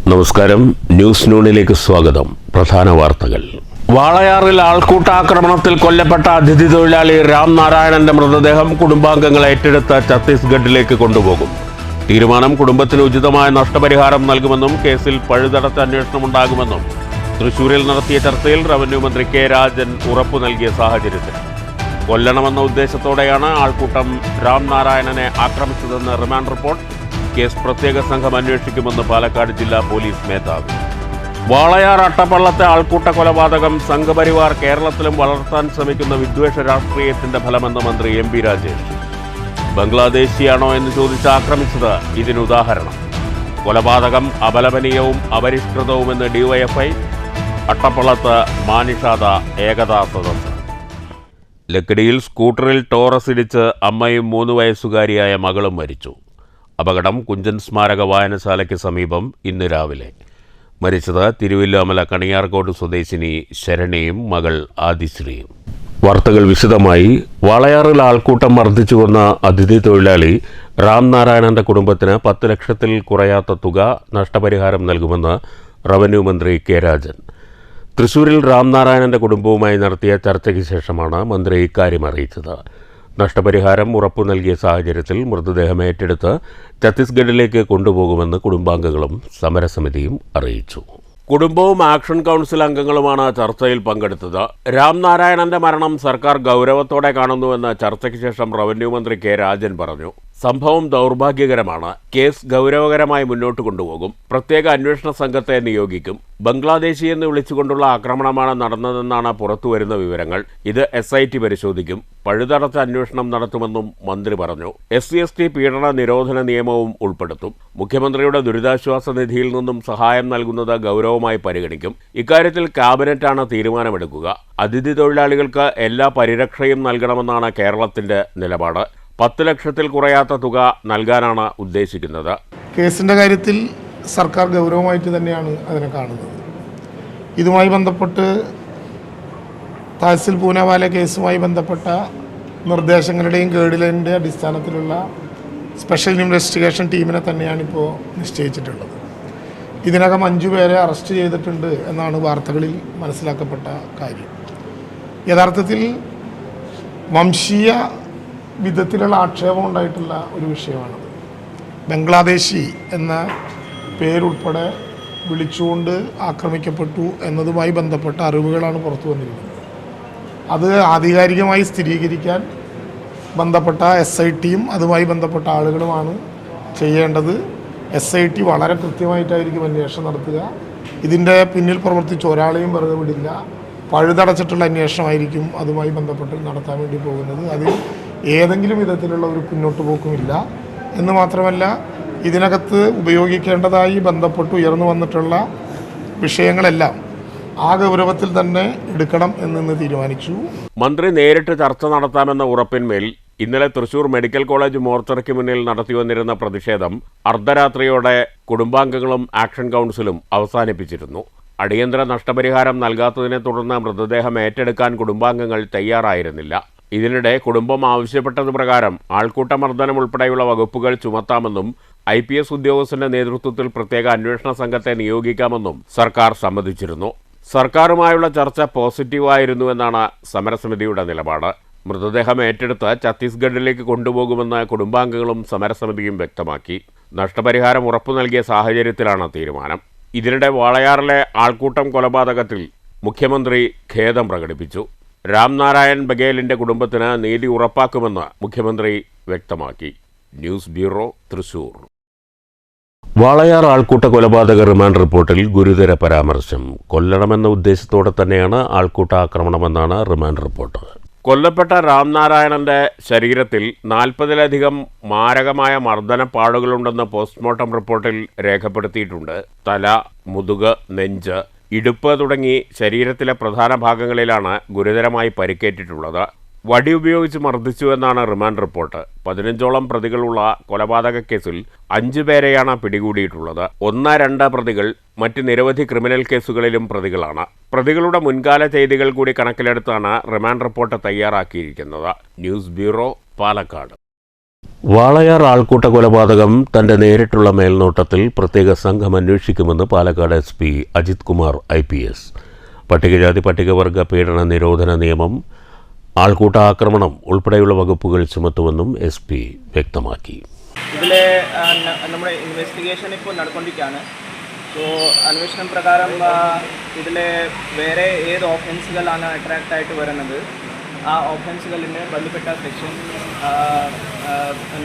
നമസ്കാരം. ന്യൂസ് നൂണിലേക്ക് സ്വാഗതം. പ്രധാന വാർത്തകൾ. വാളയാറിൽ ആൾക്കൂട്ടാക്രമണത്തിൽ കൊല്ലപ്പെട്ട അതിഥി തൊഴിലാളി രാം നാരായണന്റെ മൃതദേഹം കുടുംബാംഗങ്ങൾ ഏറ്റെടുത്ത് ഛത്തീസ്ഗഡിലേക്ക് കൊണ്ടുപോകും. തീരുമാനം കുടുംബത്തിന് ഉചിതമായ നഷ്ടപരിഹാരം നൽകുമെന്നും കേസിൽ പഴുതടച്ച അന്വേഷണമുണ്ടാകുമെന്നും തൃശൂരിൽ നടത്തിയ ചർച്ചയിൽ റവന്യൂ മന്ത്രി കെ രാജൻ ഉറപ്പു നൽകിയ സാഹചര്യത്തിൽ കൊല്ലണമെന്ന ഉദ്ദേശത്തോടെയാണ് ആൾക്കൂട്ടം രാം നാരായണനെ ആക്രമിച്ചതെന്ന് റിമാൻഡ് റിപ്പോർട്ട്. കേസ് പ്രത്യേക സംഘം അന്വേഷിക്കുമെന്ന് പാലക്കാട് ജില്ലാ പോലീസ് മേധാവി. വാളയാർ അട്ടപ്പള്ളത്തെ ആൾക്കൂട്ട കൊലപാതകം സംഘപരിവാർ കേരളത്തിലും വളർത്താൻ ശ്രമിക്കുന്ന വിദ്വേഷ രാഷ്ട്രീയത്തിന്റെ ഫലമെന്ന് മന്ത്രി എം പി രാജേഷ്. ബംഗ്ലാദേശിയാണോ എന്ന് ചോദിച്ച് ആക്രമിച്ചത് ഇതിനുദാഹരണം. കൊലപാതകം അപലപനീയവും അപരിഷ്കൃതവുമെന്ന് ഡിവൈഎഫ്ഐ. അട്ടപ്പള്ളത്ത് മാനിഷാദ ഏകതാ സദസ്സ്. ലക്കിടിയിൽ സ്കൂട്ടറിൽ ടോറസ് ഇടിച്ച് അമ്മയും 3 വയസ്സുകാരിയായ മകളും മരിച്ചു. അപകടം കുഞ്ചൻ സ്മാരക വായനശാലയ്ക്ക് സമീപം ഇന്ന് രാവിലെ. മരിച്ചത് തിരുവല്ലോമല കണിയാർകോട് സ്വദേശിനി ശരണയും മകൾ ആദിശ്രീയും. വാർത്തകൾ വിശദമായി. വാളയാറിൽ ആൾക്കൂട്ടം മർദ്ദിച്ചു കൊന്ന അതിഥി തൊഴിലാളി രാം നാരായണന്റെ കുടുംബത്തിന് 10 ലക്ഷത്തിൽ കുറയാത്ത തുക നഷ്ടപരിഹാരം നൽകുമെന്ന് റവന്യൂ മന്ത്രി കെ രാജൻ. തൃശൂരിൽ രാം നാരായണന്റെ കുടുംബവുമായി നടത്തിയ ചർച്ചയ്ക്ക് ശേഷമാണ് മന്ത്രി ഇക്കാര്യം അറിയിച്ചത്. നഷ്ടപരിഹാരം ഉറപ്പു നൽകിയ സാഹചര്യത്തിൽ മൃതദേഹം ഏറ്റെടുത്ത് ഛത്തീസ്ഗഡിലേക്ക് കൊണ്ടുപോകുമെന്ന് കുടുംബാംഗങ്ങളും സമരസമിതിയും അറിയിച്ചു. കുടുംബവും ആക്ഷൻ കൗൺസിൽ അംഗങ്ങളുമാണ് ചർച്ചയിൽ പങ്കെടുത്തത്. രാം നാരായണന്റെ മരണം സർക്കാർ ഗൗരവത്തോടെ കാണുന്നുവെന്ന് ചർച്ചയ്ക്ക് ശേഷം റവന്യൂ മന്ത്രി കെ രാജൻ പറഞ്ഞു. സംഭവം ദൗർഭാഗ്യകരമാണ്. കേസ് ഗൗരവകരമായി മുന്നോട്ട് കൊണ്ടുപോകും. പ്രത്യേക അന്വേഷണ സംഘത്തെ നിയോഗിക്കും. ബംഗ്ലാദേശി എന്ന് വിളിച്ചുകൊണ്ടുള്ള ആക്രമണമാണ് നടന്നതെന്നാണ് പുറത്തുവരുന്ന വിവരങ്ങൾ. ഇത് SIT പരിശോധിക്കും. പഴുതടച്ച അന്വേഷണം നടത്തുമെന്നും മന്ത്രി പറഞ്ഞു. SC/ST പീഡന നിരോധന നിയമവും ഉൾപ്പെടുത്തും. മുഖ്യമന്ത്രിയുടെ ദുരിതാശ്വാസ നിധിയിൽ നിന്നും സഹായം നൽകുന്നത് ഗൗരവമായി പരിഗണിക്കും. ഇക്കാര്യത്തിൽ ക്യാബിനറ്റാണ് തീരുമാനമെടുക്കുക. അതിഥി തൊഴിലാളികൾക്ക് എല്ലാ പരിരക്ഷയും നൽകണമെന്നാണ് കേരളത്തിന്റെ നിലപാട്. 10 ലക്ഷത്തിൽ കുറയാത്ത തുക നൽകാനാണ് ഉദ്ദേശിക്കുന്നത്. കേസിൻ്റെ കാര്യത്തിൽ സർക്കാർ ഗൗരവമായിട്ട് തന്നെയാണ് അതിനെ കാണുന്നത്. ഇതുമായി ബന്ധപ്പെട്ട് തഹസിൽ പൂനാവാല കേസുമായി ബന്ധപ്പെട്ട നിർദ്ദേശങ്ങളുടെയും ഗൈഡ്ലൈനിൻ്റെ അടിസ്ഥാനത്തിലുള്ള സ്പെഷ്യൽ ഇൻവെസ്റ്റിഗേഷൻ ടീമിനെ തന്നെയാണിപ്പോൾ നിശ്ചയിച്ചിട്ടുള്ളത്. ഇതിനകം 5 പേരെ അറസ്റ്റ് ചെയ്തിട്ടുണ്ട് എന്നാണ് വാർത്തകളിൽ മനസ്സിലാക്കപ്പെട്ട കാര്യം. യഥാർത്ഥത്തിൽ വംശീയ വിധത്തിലുള്ള ആക്ഷേപം ഉണ്ടായിട്ടുള്ള ഒരു വിഷയമാണത്. ബംഗ്ലാദേശി എന്ന പേരുൾപ്പെടെ വിളിച്ചുകൊണ്ട് ആക്രമിക്കപ്പെട്ടു എന്നതുമായി ബന്ധപ്പെട്ട അറിവുകളാണ് പുറത്തു വന്നിരിക്കുന്നത്. അത് ആധികാരികമായി സ്ഥിരീകരിക്കാൻ ബന്ധപ്പെട്ട SITയും അതുമായി ബന്ധപ്പെട്ട ആളുകളുമാണ് ചെയ്യേണ്ടത്. SIT വളരെ കൃത്യമായിട്ടായിരിക്കും അന്വേഷണം നടത്തുക. ഇതിൻ്റെ പിന്നിൽ പ്രവർത്തിച്ച ഒരാളെയും വെറുതെ വിടില്ല. പഴുതടച്ചിട്ടുള്ള അന്വേഷണമായിരിക്കും അതുമായി ബന്ധപ്പെട്ട് നടത്താൻ വേണ്ടി പോകുന്നത്. അതിൽ ഏതെങ്കിലും വിധത്തിലുള്ള ഒരു പിന്നോട്ട് പോക്കുമില്ല എന്ന് മാത്രമല്ല, ഇതിനകത്ത് ഉപയോഗിക്കേണ്ടതായി ബന്ധപ്പെട്ട് ഉയർന്നു വന്നിട്ടുള്ള വിഷയങ്ങളെല്ലാം ആ ഗൗരവത്തിൽ തന്നെ എടുക്കണം എന്ന് തീരുമാനിച്ചു. മന്ത്രി നേരിട്ട് ചർച്ച നടത്താമെന്ന ഉറപ്പിന്മേൽ ഇന്നലെ തൃശൂർ മെഡിക്കൽ കോളേജ് മോർച്ചറിക്ക് മുന്നിൽ നടത്തിവന്നിരുന്ന പ്രതിഷേധം അർദ്ധരാത്രിയോടെ കുടുംബാംഗങ്ങളും ആക്ഷൻ കൗൺസിലും അവസാനിപ്പിച്ചിരുന്നു. അടിയന്തര നഷ്ടപരിഹാരം നൽകാത്തതിനെ തുടർന്ന് മൃതദേഹം ഏറ്റെടുക്കാൻ കുടുംബാംഗങ്ങൾ തയ്യാറായിരുന്നില്ല. ഇതിനിടെ കുടുംബം ആവശ്യപ്പെട്ടത് പ്രകാരം ആൾക്കൂട്ടമർദ്ദനം ഉൾപ്പെടെയുള്ള വകുപ്പുകൾ ചുമത്താമെന്നും IPS ഉദ്യോഗസ്ഥന്റെ നേതൃത്വത്തിൽ പ്രത്യേക അന്വേഷണ സംഘത്തെ നിയോഗിക്കാമെന്നും സർക്കാർ സമ്മതിച്ചിരുന്നു. സർക്കാരുമായുള്ള ചർച്ച പോസിറ്റീവായിരുന്നുവെന്നാണ് സമരസമിതിയുടെ നിലപാട്. മൃതദേഹം ഏറ്റെടുത്ത് ഛത്തീസ്ഗഡിലേക്ക് കൊണ്ടുപോകുമെന്ന് കുടുംബാംഗങ്ങളും സമരസമിതിയും വ്യക്തമാക്കി. നഷ്ടപരിഹാരം ഉറപ്പു നൽകിയ സാഹചര്യത്തിലാണ് തീരുമാനം. ഇതിനിടെ വാളയാറിലെ ആൾക്കൂട്ടം കൊലപാതകത്തിൽ മുഖ്യമന്ത്രി ഖേദം പ്രകടിപ്പിച്ചു. രാം നാരായൺ ബഗേലിന്റെ കുടുംബത്തിന് നീതി ഉറപ്പാക്കുമെന്ന് മുഖ്യമന്ത്രി വ്യക്തമാക്കി. News bureau, Thrissur. വാളയാർ ആൾക്കൂട്ട കൊലപാതക റിമാൻഡ് റിപ്പോർട്ടിൽ ഗുരുതര പരാമർശം. കൊല്ലണമെന്ന ഉദ്ദേശത്തോടെ തന്നെയാണ് ആൾക്കൂട്ട ആക്രമണമെന്നാണ് റിമാൻഡ് റിപ്പോർട്ട്. കൊല്ലപ്പെട്ട രാം നാരായണന്റെ ശരീരത്തിൽ 40-ലധികം മാരകമായ മർദ്ദനപ്പാടുകളുണ്ടെന്ന് പോസ്റ്റ്മോർട്ടം റിപ്പോർട്ടിൽ രേഖപ്പെടുത്തിയിട്ടുണ്ട്. തല, മുതുക്, നെഞ്ച്, ഇടുപ്പ് തുടങ്ങി ശരീരത്തിലെ പ്രധാന ഭാഗങ്ങളിലാണ് ഗുരുതരമായി പരിക്കേറ്റിട്ടുള്ളത്. വടി ഉപയോഗിച്ച് മർദ്ദിച്ചുവെന്നാണ് റിമാൻഡ് റിപ്പോർട്ട്. 15ഓളം പ്രതികളുള്ള കൊലപാതക കേസിൽ 5 പേരെയാണ് പിടികൂടിയിട്ടുള്ളത്. 1-2 പ്രതികൾ മറ്റ് നിരവധി ക്രിമിനൽ കേസുകളിലും പ്രതികളാണ്. പ്രതികളുടെ മുൻകാല ചെയ്തികൾ കൂടി കണക്കിലെടുത്താണ് റിമാൻഡ് റിപ്പോർട്ട് തയ്യാറാക്കിയിരിക്കുന്നത്. News bureau, Palakkad. വാളയാർ ആൾക്കൂട്ട കൊലപാതകം തന്റെ നേരിട്ടുള്ള മേൽനോട്ടത്തിൽ പ്രത്യേക സംഘം അന്വേഷിക്കുമെന്ന് പാലക്കാട് SP അജിത് കുമാർ IPS. പട്ടികജാതി പട്ടികവർഗ പീഡന നിരോധന നിയമം, ആൾക്കൂട്ട ആക്രമണം ഉൾപ്പെടെയുള്ള വകുപ്പുകൾ ചുമത്തുമെന്നും SP വ്യക്തമാക്കി. ഇതിലെ നമ്മുടെ ഇൻവെസ്റ്റിഗേഷൻ ഇപ്പോൾ നടന്നുകൊണ്ടിരിക്കുകയാണ്. സോ അന്വേഷണം പ്രകാരം ഇതിലെ വേറെ ഏത് ഓഫൻസുകളാണ് അട്രാക്റ്റ് ആയിട്ട് വരുന്നത്, ആ ഓഫൻസുകളിന് ബന്ധപ്പെട്ട സെക്ഷൻ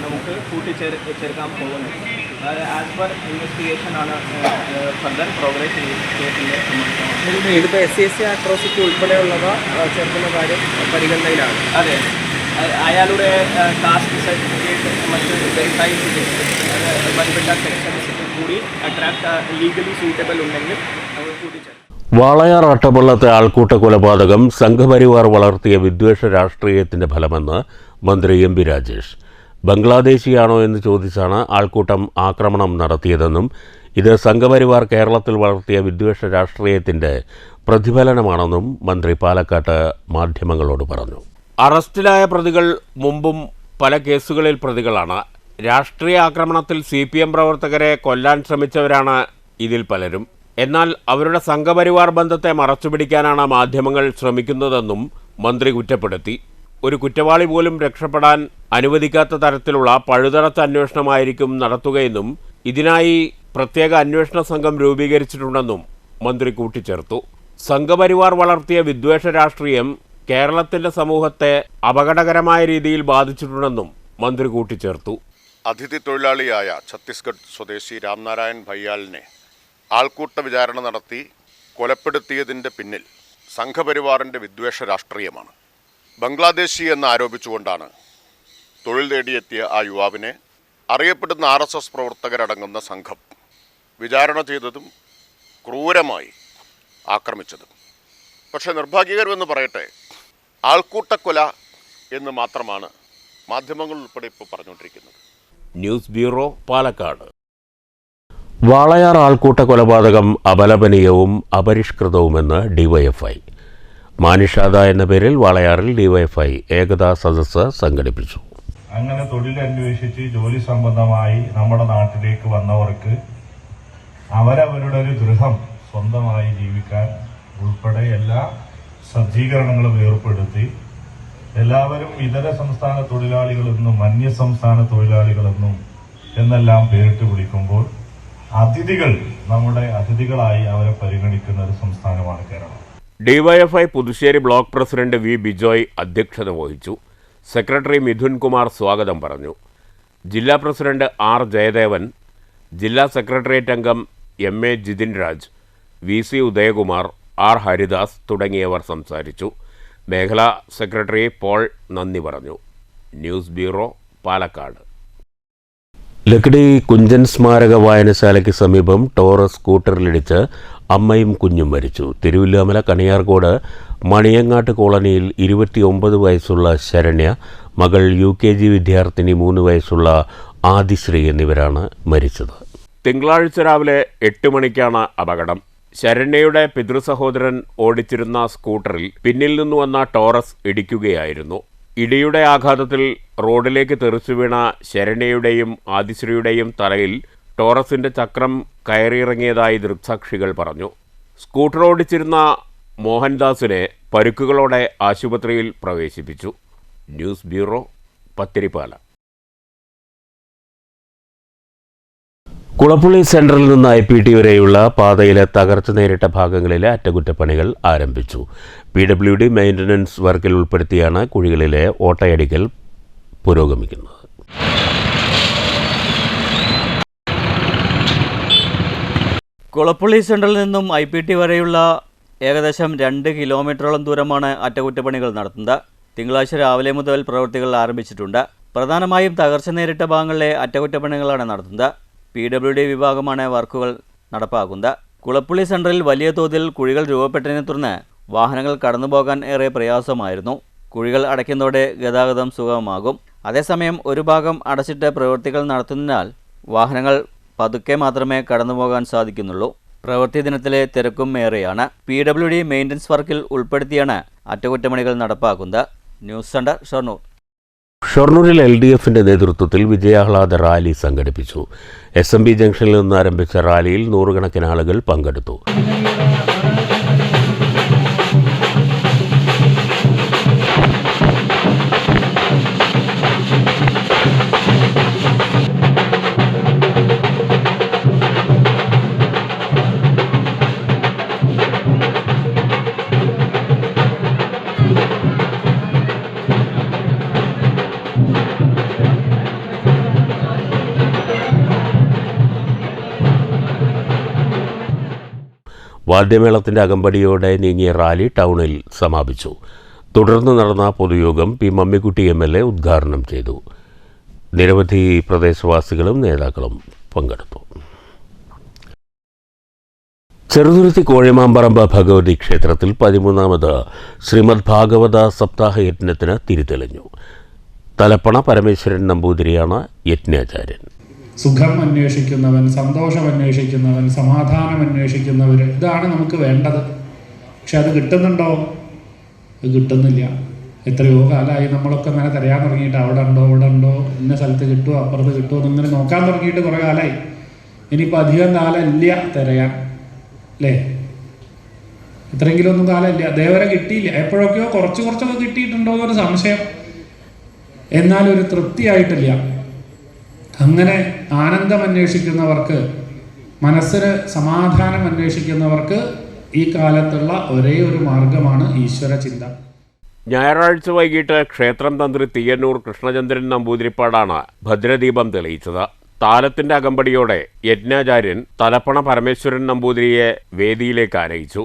നമുക്ക് കൂട്ടിച്ചേർക്കാൻ പോകുന്നത്. ആസ് പെർ ഇൻവെസ്റ്റിഗേഷൻ ആണ് ഫർദർ പ്രോഗ്രസ് കേസിൻ്റെ സംബന്ധിച്ച്. ഇതിപ്പോൾ SC അട്രോസിറ്റി ഉൾപ്പെടെയുള്ളവ ചേർക്കുന്ന കാര്യം പരിഗണനയിലാണ്. അതെ, അയാളുടെ കാസ്റ്റ് സർട്ടിഫിക്കറ്റ് മറ്റ് വെരിഫൈ ബന്ധപ്പെട്ട സെക്ഷൻസ് കൂടി അട്രാക്ട് ലീഗലി സൂട്ടബിൾ ഉണ്ടെങ്കിൽ അത് കൂട്ടിച്ചേർക്കും. വാളയാർ അട്ടപ്പള്ളത്തെ ആൾക്കൂട്ട കൊലപാതകം സംഘപരിവാർ വളർത്തിയ വിദ്വേഷ രാഷ്ട്രീയത്തിന്റെ ഫലമെന്ന് മന്ത്രി MB രാജേഷ്. ബംഗ്ലാദേശിയാണോ എന്ന് ചോദിച്ചാണ് ആൾക്കൂട്ടം ആക്രമണം നടത്തിയതെന്നും ഇത് സംഘപരിവാർ കേരളത്തിൽ വളർത്തിയ വിദ്വേഷ രാഷ്ട്രീയത്തിന്റെ പ്രതിഫലനമാണെന്നും മന്ത്രി പാലക്കാട്ട് മാധ്യമങ്ങളോട് പറഞ്ഞു. അറസ്റ്റിലായ പ്രതികൾ മുമ്പും പല കേസുകളിൽ പ്രതികളാണ്. രാഷ്ട്രീയ ആക്രമണത്തിൽ CPM പ്രവർത്തകരെ കൊല്ലാൻ ശ്രമിച്ചവരാണ് ഇതിൽ പലരും. എന്നാൽ അവരുടെ സംഘപരിവാർ ബന്ധത്തെ മറച്ചുപിടിക്കാനാണ് മാധ്യമങ്ങൾ ശ്രമിക്കുന്നതെന്നും മന്ത്രി കുറ്റപ്പെടുത്തി. ഒരു കുറ്റവാളി പോലും രക്ഷപ്പെടാൻ അനുവദിക്കാത്ത തരത്തിലുള്ള പഴുതടച്ച അന്വേഷണമായിരിക്കും നടത്തുകയെന്നും ഇതിനായി പ്രത്യേക അന്വേഷണ സംഘം രൂപീകരിച്ചിട്ടുണ്ടെന്നും മന്ത്രി കൂട്ടിച്ചേർത്തു. സംഘപരിവാർ വളർത്തിയ വിദ്വേഷ രാഷ്ട്രീയം കേരളത്തിന്റെ സമൂഹത്തെ അപകടകരമായ രീതിയിൽ ബാധിച്ചിട്ടുണ്ടെന്നും മന്ത്രി കൂട്ടിച്ചേർത്തു. അതിഥി തൊഴിലാളിയായ ഛത്തീസ്ഗഡ് സ്വദേശി രാംനാരായൺ ഭയ്യാലിനെ ആൾക്കൂട്ട വിചാരണ നടത്തി കൊലപ്പെടുത്തിയതിൻ്റെ പിന്നിൽ സംഘപരിവാറിൻ്റെ വിദ്വേഷ രാഷ്ട്രീയമാണ്. ബംഗ്ലാദേശി എന്ന് ആരോപിച്ചുകൊണ്ടാണ് തൊഴിൽ തേടിയെത്തിയ ആ യുവാവിനെ അറിയപ്പെടുന്ന RSS പ്രവർത്തകരടങ്ങുന്ന സംഘം വിചാരണ ചെയ്തതും ക്രൂരമായി ആക്രമിച്ചതും. പക്ഷേ നിർഭാഗ്യകരമെന്ന് പറയട്ടെ, ആൾക്കൂട്ടക്കൊല എന്ന് മാത്രമാണ് മാധ്യമങ്ങൾ ഉൾപ്പെടെ ഇപ്പോൾ പറഞ്ഞുകൊണ്ടിരിക്കുന്നത്. News bureau, Palakkad. വാളയാർ ആൾക്കൂട്ട കൊലപാതകം അപലപനീയവും അപരിഷ്കൃതവുമെന്ന് DYFI. മാനിഷാദ എന്ന പേരിൽ വാളയാറിൽ DYFI ഏകതാ സദസ്സ് സംഘടിപ്പിച്ചു. അങ്ങനെ തൊഴിൽ അന്വേഷിച്ച് ജോലി സംബന്ധമായി നമ്മുടെ നാട്ടിലേക്ക് വന്നവർക്ക് അവരവരുടെ ഒരു ഗൃഹം സ്വന്തമായി ജീവിക്കാൻ ഉൾപ്പെടെ എല്ലാ സജ്ജീകരണങ്ങളും ഏർപ്പെടുത്തി എല്ലാവരും ഇതര സംസ്ഥാന തൊഴിലാളികളെന്നും അന്യ സംസ്ഥാന തൊഴിലാളികളെന്നും എന്നെല്ലാം പേരിട്ട് വിളിക്കുമ്പോൾ അതിഥികൾ നമ്മുടെ അതിഥികളായി അവരെ പരിഗണിക്കുന്ന ഒരു സംസ്ഥാനമാണ് Kerala. DYFI Puthussery block president V. Bijoy അധ്യക്ഷത വഹിച്ചു. സെക്രട്ടറി മിഥുൻ കുമാർ സ്വാഗതം പറഞ്ഞു. ജില്ലാ പ്രസിഡന്റ് R. ജയദേവൻ, ജില്ലാ സെക്രട്ടേറിയറ്റ് അംഗം MA Jithin Raj, VC Udayakumar, R. Haridas തുടങ്ങിയവർ സംസാരിച്ചു. മേഖലാ സെക്രട്ടറി പോൾ നന്ദി പറഞ്ഞു. News bureau, Palakkad. ലക്കിടി കുഞ്ചൻ സ്മാരക വായനശാലയ്ക്ക് സമീപം ടോറസ് സ്കൂട്ടറിലിടിച്ച് അമ്മയും കുഞ്ഞും മരിച്ചു. തിരുവില്ലാമല കണിയാർകോട് മണിയങ്ങാട്ട് കോളനിയിൽ 29 വയസ്സുള്ള ശരണ്യ, മകൾ UKG വിദ്യാർത്ഥിനി 3 വയസ്സുള്ള ആദിശ്രീ എന്നിവരാണ് മരിച്ചത്. തിങ്കളാഴ്ച രാവിലെ 8 മണിക്കാണ് അപകടം. ശരണ്യയുടെ പിതൃസഹോദരൻ ഓടിച്ചിരുന്ന സ്കൂട്ടറിൽ പിന്നിൽ നിന്ന് വന്ന ടോറസ് ഇടിക്കുകയായിരുന്നു. ഇടിയുടെ ആഘാതത്തിൽ റോഡിലേക്ക് തെറിച്ചു വീണ ശരണ്യയുടെയും ആദിശ്രീയുടെയും തലയിൽ ടോറസിന്റെ ചക്രം കയറിയിറങ്ങിയതായി ദൃക്സാക്ഷികൾ പറഞ്ഞു. സ്കൂട്ടർ ഓടിച്ചിരുന്ന മോഹൻദാസിനെ പരുക്കുകളോടെ ആശുപത്രിയിൽ പ്രവേശിപ്പിച്ചു. News bureau, Pathirippala. കുളപ്പുള്ളി സെൻട്രലിൽ നിന്ന് IPT വരെയുള്ള പാതയിലെ തകർച്ച നേരിട്ട ഭാഗങ്ങളിലെ അറ്റകുറ്റപ്പണികൾ ആരംഭിച്ചു. PWD മെയിൻ്റനൻസ് വർക്കിൽ ഉൾപ്പെടുത്തിയാണ് കുഴികളിലെ ഓട്ടയടിക്കൽ പുരോഗമിക്കുന്നത്. കുളപ്പുള്ളി സെൻട്രലിൽ നിന്നും IPT വരെയുള്ള ഏകദേശം 2 കിലോമീറ്ററോളം ദൂരമാണ് അറ്റകുറ്റപ്പണികൾ നടത്തുന്നത്. തിങ്കളാഴ്ച രാവിലെ മുതൽ പ്രവൃത്തികൾ ആരംഭിച്ചിട്ടുണ്ട്. പ്രധാനമായും തകർച്ച നേരിട്ട ഭാഗങ്ങളിലെ അറ്റകുറ്റപ്പണികളാണ് നടത്തുന്നത്. PWD വിഭാഗമാണ് വർക്കുകൾ നടപ്പാക്കുന്നത്. കുളപ്പുള്ളി സെൻട്രലിൽ വലിയ തോതിൽ കുഴികൾ രൂപപ്പെട്ടതിനെ തുടർന്ന് വാഹനങ്ങൾ കടന്നുപോകാൻ ഏറെ പ്രയാസമായിരുന്നു. കുഴികൾ അടയ്ക്കുന്നതോടെ ഗതാഗതം സുഗമമാകും. അതേസമയം ഒരു ഭാഗം അടച്ചിട്ട് പ്രവൃത്തികൾ നടത്തുന്നതിനാൽ വാഹനങ്ങൾ പതുക്കെ മാത്രമേ കടന്നുപോകാൻ സാധിക്കുന്നുള്ളൂ. പ്രവൃത്തി ദിനത്തിലെ തിരക്കും ഏറെയാണ്. PWD മെയിൻ്റനൻസ് വർക്കിൽ ഉൾപ്പെടുത്തിയാണ് അറ്റകുറ്റപ്പണികൾ നടപ്പാക്കുന്നത്. News centre, Shoranur. ഷൊർണൂരിൽ LDFിന്റെ നേതൃത്വത്തിൽ വിജയാഹ്ലാദ റാലി സംഘടിപ്പിച്ചു. SMB ജംഗ്ഷനിൽ നിന്ന് ആരംഭിച്ച റാലിയിൽ നൂറുകണക്കിന് ആളുകൾ പങ്കെടുത്തു. വാദ്യമേളത്തിൻ്റെ അകമ്പടിയോടെ നീങ്ങിയ റാലി ടൗണിൽ സമാപിച്ചു. തുടർന്ന് നടന്ന പൊതുയോഗം P. മമ്മിക്കുട്ടി MLA ഉദ്ഘാടനം ചെയ്തു. നിരവധി പ്രദേശവാസികളും നേതാക്കളും പങ്കെടുത്തു. ചെറുതുരുത്തി കോഴിമാമ്പറമ്പ് ഭഗവതി ക്ഷേത്രത്തിൽ 13ാമത് ശ്രീമദ് ഭാഗവത സപ്താഹ യജ്ഞത്തിന് തിരിതെളിഞ്ഞു. തലപ്പണ പരമേശ്വരൻ നമ്പൂതിരിയാണ് യജ്ഞാചാര്യൻ. സുഖം അന്വേഷിക്കുന്നവൻ, സന്തോഷം അന്വേഷിക്കുന്നവൻ, സമാധാനം അന്വേഷിക്കുന്നവർ, ഇതാണ് നമുക്ക് വേണ്ടത്. പക്ഷെ അത് കിട്ടുന്നുണ്ടോ? അത് കിട്ടുന്നില്ല. എത്രയോ കാലമായി നമ്മളൊക്കെ ഇങ്ങനെ തിരയാൻ തുടങ്ങിയിട്ട് അവിടെ ഉണ്ടോ, ഇവിടെ ഉണ്ടോ, ഇന്ന സ്ഥലത്ത് കിട്ടുമോ, അപ്പുറത്ത് കിട്ടുമോ എന്നിങ്ങനെ നോക്കാൻ തുടങ്ങിയിട്ട് കുറേ കാലമായി. ഇനിയിപ്പോൾ അധികം കാലം ഇല്ല തിരയാൻ, അല്ലേ? ഇത്രയെങ്കിലും ഒന്നും കാലമില്ല. ദേവരെ കിട്ടിയില്ല. എപ്പോഴൊക്കെയോ കുറച്ചൊക്കെ കിട്ടിയിട്ടുണ്ടോ എന്നൊരു സംശയം. എന്നാലൊരു തൃപ്തിയായിട്ടില്ല. അങ്ങനെ ആനന്ദം അന്വേഷിക്കുന്നവർക്ക്, മനസ്സിന് സമാധാനം അന്വേഷിക്കുന്നവർക്ക് ഈ കാലത്തുള്ള ഒരേ ഒരു മാർഗമാണ് ഈശ്വര ചിന്ത. ഞായറാഴ്ച വൈകിട്ട് ക്ഷേത്രം തന്ത്രി തീയന്നൂർ കൃഷ്ണചന്ദ്രൻ നമ്പൂതിരിപ്പാടാണ് ഭദ്രദീപം തെളിയിച്ചത്. താലത്തിന്റെ അകമ്പടിയോടെ യജ്ഞാചാര്യൻ തലപ്പണ പരമേശ്വരൻ നമ്പൂതിരിയെ വേദിയിലേക്ക് ആനയിച്ചു.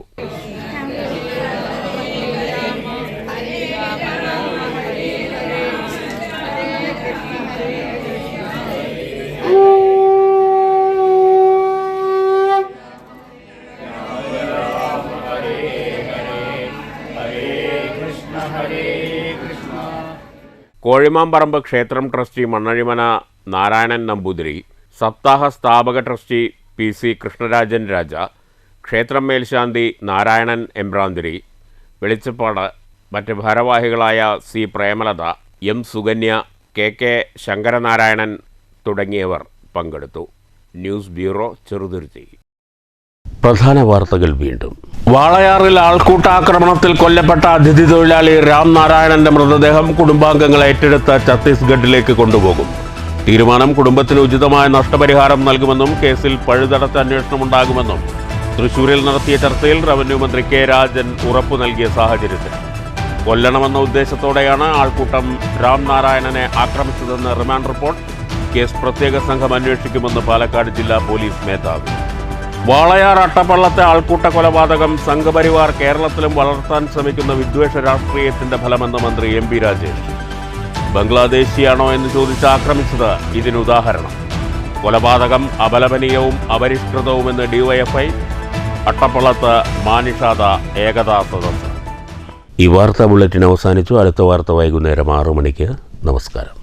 കോഴിമാമ്പറമ്പ് ക്ഷേത്രം ട്രസ്റ്റി മണ്ണഴിമന നാരായണൻ നമ്പൂതിരി, സപ്താഹ സ്ഥാപക ട്രസ്റ്റി PC കൃഷ്ണരാജൻ രാജ, ക്ഷേത്രം മേൽശാന്തി നാരായണൻ എമ്പ്രാന്തിരി, വെളിച്ചപ്പാട് മറ്റ് ഭാരവാഹികളായ C Premalatha, M Sukanya, KK Sankaranarayanan തുടങ്ങിയവർ പങ്കെടുത്തു. News bureau, Cheruthuruthy. പ്രധാന വാർത്തകൾ വീണ്ടും. വാളയാറിൽ ആൾക്കൂട്ടാക്രമണത്തിൽ കൊല്ലപ്പെട്ട അതിഥി തൊഴിലാളി രാംനാരായണന്റെ മൃതദേഹം കുടുംബാംഗങ്ങൾ ഏറ്റെടുത്ത് ഛത്തീസ്ഗഡിലേക്ക് കൊണ്ടുപോകും. തീരുമാനം കുടുംബത്തിന് ഉചിതമായ നഷ്ടപരിഹാരം നൽകുമെന്നും കേസിൽ പഴുതടച്ച അന്വേഷണമുണ്ടാകുമെന്നും തൃശൂരിൽ നടത്തിയ ചർച്ചയിൽ റവന്യൂ മന്ത്രി K. രാജൻ ഉറപ്പു നൽകിയ സാഹചര്യത്തിൽ കൊല്ലണമെന്ന ഉദ്ദേശത്തോടെയാണ് ആൾക്കൂട്ടം രാംനാരായണനെ ആക്രമിച്ചതെന്ന് റിമാൻഡ് റിപ്പോർട്ട്. കേസ് പ്രത്യേക സംഘം അന്വേഷിക്കുമെന്ന് പാലക്കാട് ജില്ലാ പോലീസ് മേധാവി. വാളയാർ അട്ടപ്പള്ളത്തെ ആൾക്കൂട്ട കൊലപാതകം സംഘപരിവാർ കേരളത്തിലും വളർത്താൻ ശ്രമിക്കുന്ന വിദ്വേഷ രാഷ്ട്രീയത്തിന്റെ ഫലമെന്ന് മന്ത്രി MP രാജേഷ്. ബംഗ്ലാദേശിയാണോ എന്ന് ചോദിച്ച് ആക്രമിച്ചത് ഇതിനുദാഹരണം. കൊലപാതകം അപലപനീയവും അപരിഷ്കൃതവുമെന്ന് DYFI. അട്ടപ്പള്ളത്ത് മാനിഷാദ ഏകതാ സദസ്സ്. ഈ വാർത്താ ബുള്ളറ്റിൻ അവസാനിച്ചു. അടുത്ത വാർത്ത വൈകുന്നേരം 6 മണിക്ക്. നമസ്കാരം.